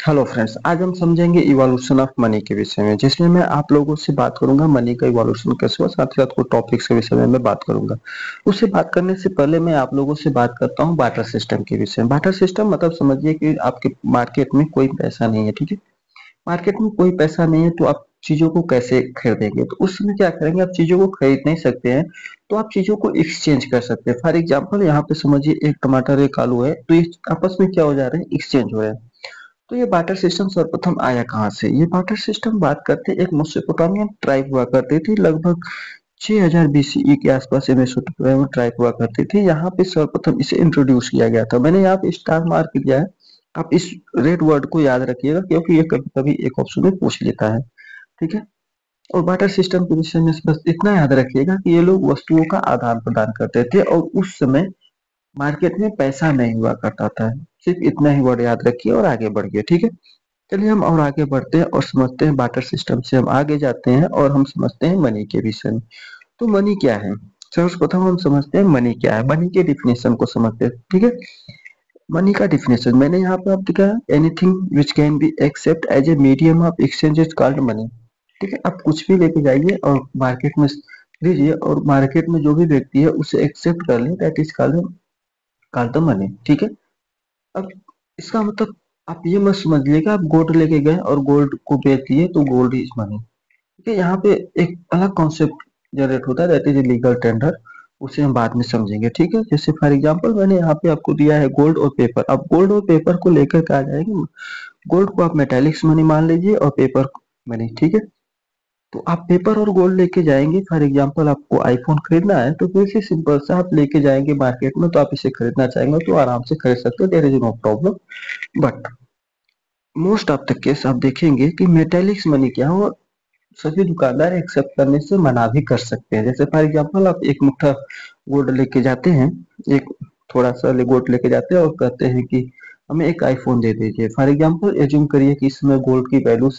Hello friends, आज हम समझेंगे इवोल्यूशन ऑफ मनी के विषय में, जिसमें मैं आप लोगों से बात करूंगा मनी का इवोल्यूशन कैसे हुआ। साथ ही साथ कुछ टॉपिक्स के विषय में मैं बात करूंगा। उससे बात करने से पहले मैं आप लोगों से बात करता हूं बार्टर सिस्टम के विषय में। बार्टर सिस्टम मतलब समझिए कि आपके मार्केट में कोई पैसा नहीं है, ठीक है। मार्केट में कोई पैसा नहीं है तो आप चीजों को कैसे खरीदेंगे? तो उस समय क्या करेंगे, आप चीजों को खरीद नहीं सकते हैं तो आप चीजों को एक्सचेंज कर सकते हैं। फॉर एग्जाम्पल यहाँ पे समझिए एक टमाटर एक आलू है, तो ये आपस में क्या हो जा रहे हैं, एक्सचेंज हो रहे हैं। तो ये बार्टर सिस्टम सर्वप्रथम आया कहाँ से? ये बार्टर सिस्टम बात करते एक मेसोपोटामियन ट्राइब हुआ करती थी, लगभग 6000 बीसीई के आसपास ये मेसोपोटामियन ट्राइब हुआ करती थी। यहाँ पे सर्वप्रथम इसे इंट्रोड्यूस किया गया था। मैंने यहाँ पे स्टार मार्क किया है, आप इस रेड वर्ड को याद रखिएगा क्योंकि ये कभी कभी एक ऑप्शन में पूछ लेता है, ठीक है। और बार्टर सिस्टम के विषय में बस इतना याद रखिएगा कि ये लोग वस्तुओं का आदान प्रदान करते थे और उस समय मार्केट में पैसा नहीं हुआ करता था। सिर्फ इतना ही वर्ड याद रखिए और आगे बढ़िए, ठीक है। चलिए हम और आगे बढ़ते हैं और समझते हैं बार्टर सिस्टम से हम आगे जाते हैं और हम समझते हैं मनी के विषय में। तो मनी क्या है? सर्वप्रथम हम समझते हैं मनी क्या है। मनी के डिफिनेशन को समझते हैं, ठीक है। मनी का डिफिनेशन मैंने यहाँ पे आप दिखा है, anything which can be accept as a medium of exchange is called money. ठीक है, आप कुछ भी लेके जाइए और मार्केट में दीजिए और मार्केट में जो भी व्यक्ति है उसे एक्सेप्ट कर ले, that is called the money, ठीक है। अब इसका मतलब आप ये मत समझिएगा आप गोल्ड लेके गए और गोल्ड को बेच दिए तो गोल्ड इज मनी। ठीक है, यहाँ पे एक अलग कॉन्सेप्ट जनरेट होता है, दैट इज लीगल टेंडर। उसे हम बाद में समझेंगे, ठीक है। जैसे फॉर एग्जांपल मैंने यहाँ पे आपको दिया है गोल्ड और पेपर। अब गोल्ड और पेपर को लेकर कहा जाएगा, गोल्ड को आप मेटेलिक्स मनी मान लीजिए और पेपर मनी, ठीक है। तो आप पेपर और गोल्ड लेके जाएंगे, फॉर एग्जांपल आपको आईफोन खरीदना है तो फिर से सिंपल सा आप लेके जाएंगे मार्केट में, तो आप इसे खरीदना चाहेंगे तो आराम से खरीद सकते हो, there is no problem. But most of the case आप देखेंगे कि मेटेलिक्स मनी क्या हो, सभी दुकानदार एक्सेप्ट करने से मना भी कर सकते हैं। जैसे फॉर एग्जांपल आप एक मुट्ठा गोल्ड लेके जाते हैं, एक थोड़ा सा गोल्ड लेके जाते हैं और कहते हैं कि हमें एक आईफोन दे दीजिए। फॉर एग्जांपल एज्यूम करिए कि इसमें गोल्ड की वैल्यू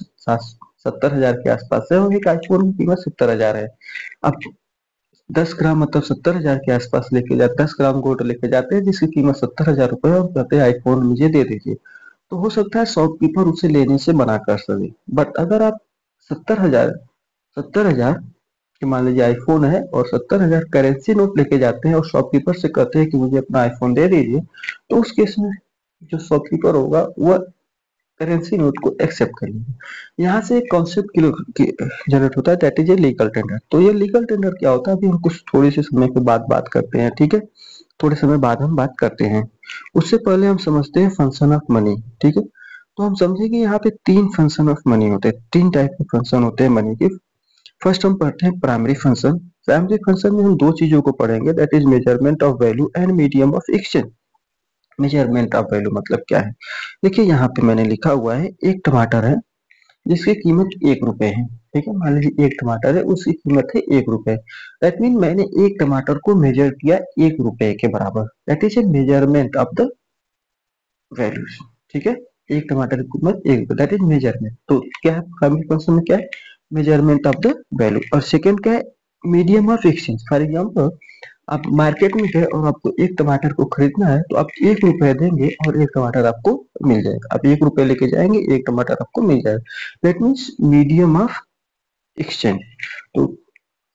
70,000 के आसपास है और एक आईफोन की कीमत 70,000 है। अब 10 ग्राम मतलब 70,000 के आसपास लेके जाते, 10 ग्राम गोल्ड लेके जाते हैं जिसकी कीमत 70,000 रुपए है और कहते हैं आईफोन मुझे दे दीजिए। तो हो सकता है शॉपकीपर उसे लेने से मना कर सके। बट अगर आप 70,000 कि मान लीजिए आईफोन है और 70,000 करेंसी नोट लेके जाते हैं और शॉपकीपर से कहते हैं कि मुझे अपना आईफोन दे दीजिए, तो उस केस में जो शॉपकीपर होगा वह करेंसी नोट को एक्सेप्ट कर लेंगे। यहाँ से एक कॉन्सेप्ट जनरेट होता है, that is a legal tender. तो ये लीगल टेंडर क्या होता है अभी हम कुछ थोड़ी सी समय के बाद बात करते हैं, ठीक है। थोड़े समय बाद हम बात करते हैं। उससे पहले हम समझते हैं फंक्शन ऑफ मनी, ठीक है। तो हम समझे कि यहाँ पे तीन फंक्शन ऑफ मनी होते हैं, तीन टाइप के फंक्शन होते हैं मनी के। फर्स्ट हम पढ़ते हैं प्राइमरी फंक्शन। प्राइमरी फंक्शन में हम दो चीजों को पढ़ेंगे, that is measurement of value and medium of exchange. Measurement of value मतलब क्या है? देखिए यहाँ पे मैंने लिखा हुआ है एक टमाटर है जिसकी कीमत 1 रुपए है, ठीक है। मान लीजिए एक टमाटर है उसकी कीमत है 1 रुपए। दैट मीन मैंने एक टमाटर को मेजर किया 1 रुपए के बराबर, that is a measurement of the values, ठीक है। एक टमाटर की कीमत 1 रुपए, दैट इज मेजरमेंट। तो क्या है प्राइमरी फंक्शन में, क्या है? Measurement of the value. और सेकेंड क्या है? Medium of exchange. For example आप मार्केट में गए और आपको एक टमाटर को खरीदना है तो आप 1 रुपए देंगे और एक टमाटर आपको मिल जाएगा। आप 1 रुपए लेके जाएंगे, एक टमाटर आपको मिल जाएगा, that means medium of exchange. तो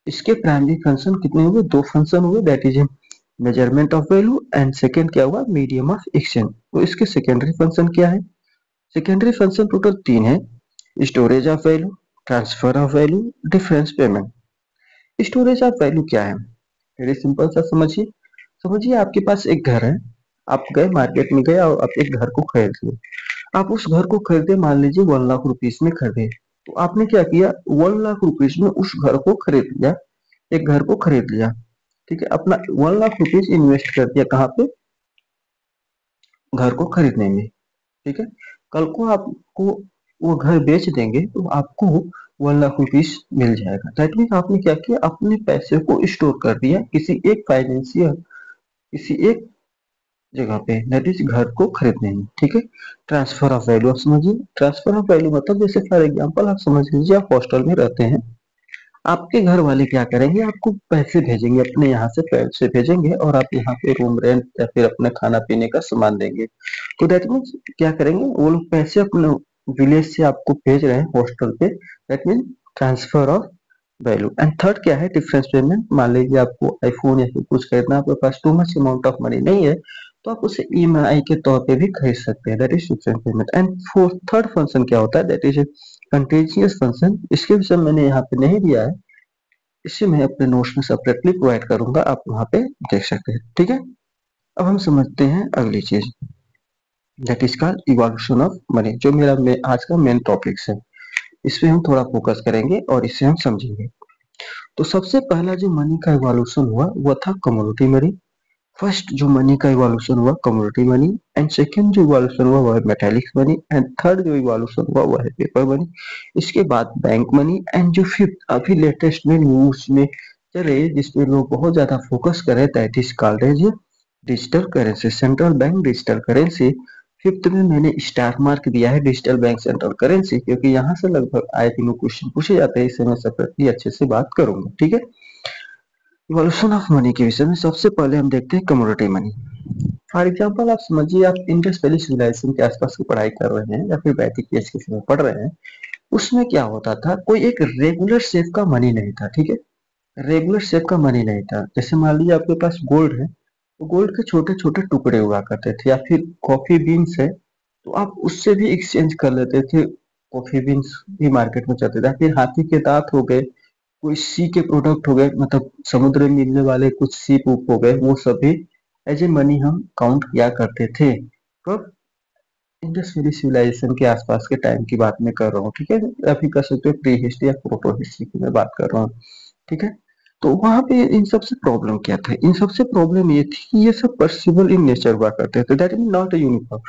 इसके प्राइमरी फंक्शन कितने हुए? दो फंक्शन हुए, that is measurement of value and second क्या हुआ? Medium of exchange. तो इसके सेकेंडरी फंक्शन क्या है? सेकेंडरी फंक्शन टोटल तीन है, storage of value, transfer of value, difference payment. Storage of value क्या है? वेरी सिंपल सा समझिए। समझिए आपके पास एक घर है, आप गए मार्केट में गए और आप एक घर को खरीद लिए। आप उस घर को खरीदे, मान लीजिए 1 लाख रुपीज में खरीदे। तो आपने क्या किया, 1 लाख रुपीज में उस घर को खरीद लिया, एक घर को खरीद लिया, ठीक है। अपना 1 लाख रुपीज इन्वेस्ट कर दिया कहाँ पे? घर को खरीदने में, ठीक है। कल को आपको वो घर बेच देंगे तो आपको 1 लाख रुपीज मिल जाएगा। दैट मीन आपने क्या किया, अपने पैसे को स्टोर कर दिया किसी एक फाइनेंशियल, किसी एक जगह पे, दैट इज घर को खरीदने में, ठीक है। ट्रांसफर ऑफ वैल्यू आप समझिए। ट्रांसफर ऑफ वैल्यू मतलब जैसे फॉर एग्जांपल आप समझ लीजिए आप हॉस्टल में रहते हैं, आपके घर वाले क्या करेंगे, आपको पैसे भेजेंगे, अपने यहाँ से पैसे भेजेंगे और आप यहाँ पे रूम रेंट या फिर अपने खाना पीने का सामान देंगे। तो दैट मीन्स क्या करेंगे, वो लोग पैसे अपने विलेज से आपको भेज रहे हैं हॉस्टल पे, that mean transfer of value. And third क्या है, डिफरेंस पेमेंट। मान लीजिए आपको आईफोन या फिर कुछ खरीदना, आपके पास too much amount of money नहीं है, तो आप उसे ईएमआई के तौर पे भी खरीद सकते हैं, that is difference payment. And fourth third function क्या होता है, दैट इज कंटेजियस फंक्शन। इसके विषय में मैंने यहाँ पे नहीं दिया है, इसे मैं अपने नोट्स में सेपरेटली प्रोवाइड करूंगा, आप वहां पे देख सकते हैं, ठीक है। अब हम समझते हैं अगली चीज, that is called evolution of money, जो मेरा आज का मेन टॉपिक्स है। इस पे हम थोड़ा फोकस करेंगे और इसे हम समझेंगे। तो सबसे पहला जो मनी का इवोल्यूशन हुआ वो था कमोडिटी मनी। फर्स्ट जो मनी का इवोल्यूशन हुआ कमोडिटी मनी, एंड सेकंड जो इवोल्यूशन हुआ वो है मेटालिक मनी, एंड थर्ड जो इवोल्यूशन हुआ वो है पेपर मनी। इसके बाद बैंक मनी, एंड जो फिफ्थ अभी लेटेस्ट में न्यूज में चल रही है, जिसपे लोग बहुत ज्यादा फोकस कर रहे हैं, that is called as digital currency, central bank digital currency. Fifth में मैंने स्टार मार्क दिया है डिजिटल बैंक सेंट्रल करेंसी, क्योंकि यहाँ से लगभग आए दिनों क्वेश्चन पूछे जाते हैं, इसे मैं सेपरेटली अच्छे से बात करूंगा, ठीक है। इवोल्यूशन ऑफ मनी के विषय में सबसे पहले हम देखते हैं कमोडिटी मनी। फॉर एग्जाम्पल आप समझिए, आप इंडस वैली सिविलाइजेशन के आसपास की पढ़ाई कर रहे हैं या फिर वैदिक एज के समय पढ़ रहे हैं, उसमें क्या होता था, कोई एक रेगुलर शेप का मनी नहीं था, ठीक है। रेगुलर शेप का मनी नहीं था। जैसे मान लीजिए आपके पास गोल्ड है, तो गोल्ड के छोटे छोटे टुकड़े हुआ करते थे, या फिर कॉफी बीन्स है तो आप उससे भी एक्सचेंज कर लेते थे, कॉफी बीन्स भी मार्केट में चलते थे। फिर हाथी के दांत हो गए, कोई सी के प्रोडक्ट हो गए, मतलब समुद्र में मिलने वाले कुछ सी पुप हो गए, वो सभी एज ए मनी हम काउंट किया करते थे। कब, इंडस वैली सिविलाइजेशन के आसपास के टाइम की बात मैं कर रहा हूँ, ठीक है। या फिर कह सकते हो प्री हिस्ट्री या प्रोटो हिस्ट्री की मैं बात कर रहा हूँ, ठीक है। तो वहां पे इन सबसे प्रॉब्लम क्या था, इन सबसे प्रॉब्लम ये थी कि ये सब पर्सिबल इन नेचर हुआ करते थे, दैट मीन नॉट यूनिफॉर्म।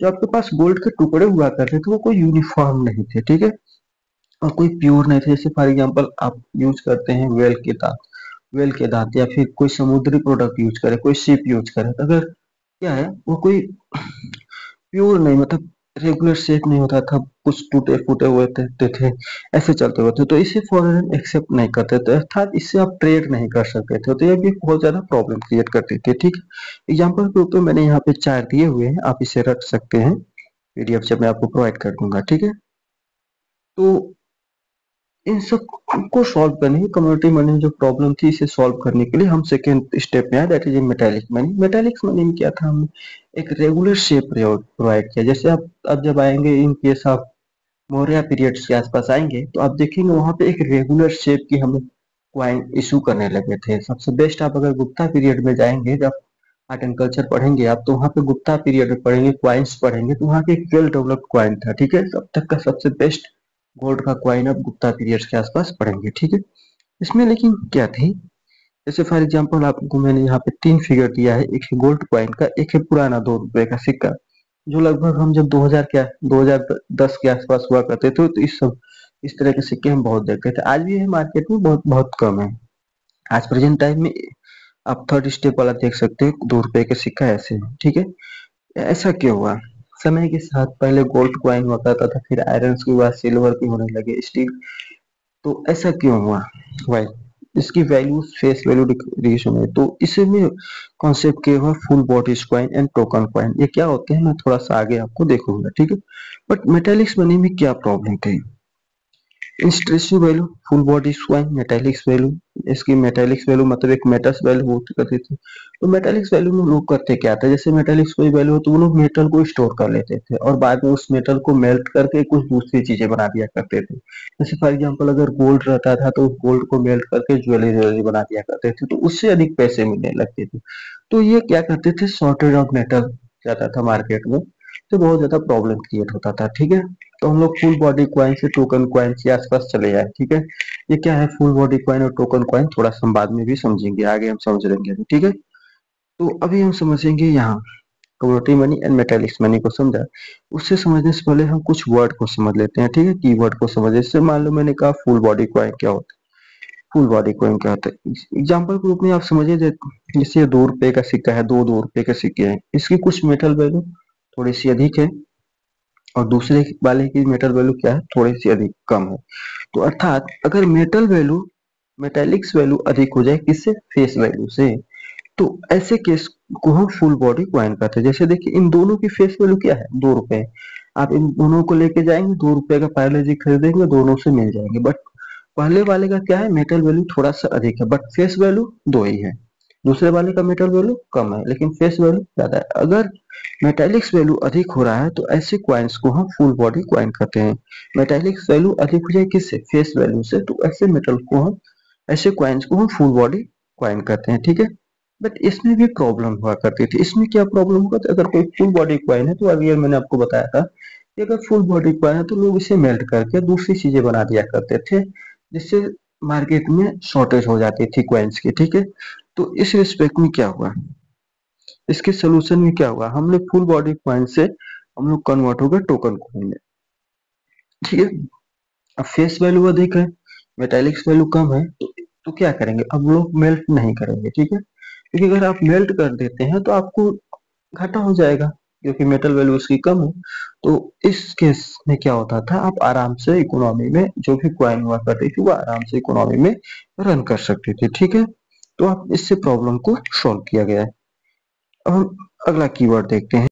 जो आपके पास गोल्ड के टुकड़े हुआ करते थे वो कोई यूनिफॉर्म नहीं थे, ठीक है, और कोई प्योर नहीं थे। जैसे फॉर एग्जांपल आप यूज करते हैं वेल के दांत, या फिर कोई समुद्री प्रोडक्ट यूज करे, कोई शिप यूज करे, तो अगर क्या है वो कोई प्योर नहीं, मतलब रेगुलर शेप नहीं होता था, कुछ टूटे फूटे हुए थे, ऐसे चलते हुए थे, तो इसे फॉरेन एक्सेप्ट नहीं करते थे, अर्थात इससे आप ट्रेड नहीं कर सकते थे, तो ये भी बहुत ज्यादा प्रॉब्लम क्रिएट करती थी, ठीक। एग्जाम्पल के रूप में मैंने यहाँ पे चार दिए हुए हैं, आप इसे रख सकते हैं, पीडीएफ से मैं आपको प्रोवाइड कर दूंगा, ठीक है। तो इन सब को सॉल्व करने की, कम्युनिटी मनी जो प्रॉब्लम थी इसे सॉल्व करने के लिए हम सेकेंड स्टेप में आए, that is metallic money. Metallic money में क्या था, हमने एक रेगुलर शेप प्रोवाइड किया। जैसे आप अब जब आएंगे इन केस आप मौर्य पीरियड्स के आसपास आएंगे, तो आप देखेंगे वहां पे एक रेगुलर शेप की हम क्वाइन इशू करने लगे थे। सबसे बेस्ट आप अगर गुप्ता पीरियड में जाएंगे, जब आर्ट एंड कल्चर पढ़ेंगे आप, तो वहाँ पे गुप्ता पीरियड में पढ़ेंगे, क्वाइंस पढ़ेंगे, तो वहाँ पे एक वेल डेवलप्ड क्वाइन था, ठीक है। अब तक का सबसे बेस्ट गोल्ड का क्वाइन आप गुप्ता पीरियड्स के आसपास पढ़ेंगे, ठीक है। इसमें लेकिन क्या थी, जैसे फॉर एग्जांपल आपको मैंने यहाँ पे तीन फिगर दिया है, एक है गोल्ड क्वाइन का, एक है पुराना 2 रुपए का सिक्का, जो लगभग हम जब 2010 के आसपास हुआ करते थे, तो इस तरह के सिक्के हम बहुत देखते थे। आज भी है मार्केट में, बहुत बहुत कम है। आज प्रेजेंट टाइम में आप थर्ड स्टेप वाला देख सकते हो, 2 रुपए का सिक्का ऐसे है, ठीक है। ऐसा क्यों हुआ, समय के साथ पहले गोल्ड क्वाइन हुआ करता था, फिर आयरन के बाद सिल्वर के होने लगे, स्टील, तो ऐसा क्यों हुआ, वाई, इसकी वैल्यू फेस वैल्यू डिक्रीज होने, तो इसे में कॉन्सेप्ट क्या हुआ, full body coin and token coin, ये क्या होते हैं मैं थोड़ा सा आगे आपको देखूंगा, ठीक है। बट मेटेलिक्स मनी में क्या प्रॉब्लम थी, intrinsic value, full body coin, metallics value. इसकी मेटेलिक्स वैल्यू मतलब एक मेटल्स वैल्यू होती करती थी। तो मेटेलिक्स वैल्यू में लोग करते क्या था, जैसे मेटेलिक्स कोई वैल्यू हो तो वो लोग मेटल को स्टोर कर लेते थे, और बाद में उस मेटल को मेल्ट करके कुछ दूसरी चीजें बना दिया करते थे। जैसे फॉर एग्जांपल अगर गोल्ड रहता था तो उस गोल्ड को मेल्ट करके ज्वेलरी बना दिया करते थे, तो उससे अधिक पैसे मिलने लगते थे। तो ये क्या करते थे, शॉर्टेज ऑफ मेटल जाता था मार्केट में, तो बहुत ज्यादा प्रॉब्लम क्रिएट होता था, ठीक है। तो हम लोग फुल बॉडी क्वाइन से टोकन क्वाइन के आसपास चले जाए, ठीक है। ये क्या है फुल बॉडी क्वाइन और टोकन क्वाइन, थोड़ा सा हम बाद में भी समझेंगे, आगे हम समझ लेंगे अभी, ठीक है। तो अभी हम समझेंगे यहाँ commodity money and metallics money को समझा। उससे समझने से पहले हम कुछ वर्ड को समझ लेते हैं, ठीक है, कीवर्ड को समझे। जैसे मान लो मैंने कहा फुल बॉडी क्वाइन क्या होता है, फुल बॉडी कॉइन क्या होता है, एग्जाम्पल के रूप में आप समझिए, जैसे 2 रुपए का सिक्का है, 2 रुपए के सिक्के हैं, इसकी कुछ मेटल वैल्यू थोड़ी सी अधिक है, और दूसरे वाले की मेटल वैल्यू क्या है, थोड़ी सी अधिक कम है। तो अर्थात अगर मेटल वैल्यू, मेटेलिक्स वैल्यू अधिक हो जाए किससे, फेस वैल्यू से, तो ऐसे केस को हम फुल बॉडी कॉइन कहते हैं। जैसे देखिए इन दोनों की फेस वैल्यू क्या है, 2 रुपए। आप इन दोनों को लेके जाएंगे, 2 रुपए का पार्ले-जी खरीदेंगे, दोनों से मिल जाएंगे। बट पहले वाले का क्या है, मेटल वैल्यू थोड़ा सा अधिक है, बट फेस वैल्यू दो ही है। दूसरे वाले का मेटल वैल्यू कम है, लेकिन फेस वैल्यू ज्यादा है। अगर मेटेलिक्स वैल्यू अधिक हो रहा है तो ऐसे क्वाइंस को हम फुल बॉडी क्वाइन कहते हैं। मेटेलिक्स वैल्यू अधिक हो जाए किससे, फेस वैल्यू से, तो ऐसे मेटल को हम, ऐसे क्वाइंस को हम फुल बॉडी क्वाइन कहते हैं, ठीक है। बट इसमें भी प्रॉब्लम हुआ करती थी। इसमें क्या प्रॉब्लम होगा, तो अगर कोई फुल बॉडी क्वाइन है, तो अभी मैंने आपको बताया था कि अगर फुल बॉडी क्वाइन है तो लोग इसे मेल्ट करके दूसरी चीजें बना दिया करते थे, जिससे मार्केट में शॉर्टेज हो जाती थी क्वाइंस की, ठीक है। तो इस रिस्पेक्ट में क्या हुआ, इसके सोल्यूशन में क्या हुआ, हम लोग फुल बॉडी क्वाइन से हम लोग कन्वर्ट हो गए टोकन क्वाइन में, ठीक है। अब फेस वैल्यू अधिक है, मेटेलिक्स वैल्यू कम है, तो क्या करेंगे, अब लोग मेल्ट नहीं करेंगे, ठीक है। क्योंकि अगर आप मेल्ट कर देते हैं तो आपको घाटा हो जाएगा, क्योंकि मेटल वैल्यू उसकी कम है। तो इस केस में क्या होता था, आप आराम से इकोनॉमी में जो भी क्वाइन हुआ करती थी वो आराम से इकोनॉमी में रन कर सकती थी, ठीक है। तो आप इससे प्रॉब्लम को सॉल्व किया गया है। अब हम अगला कीवर्ड देखते हैं।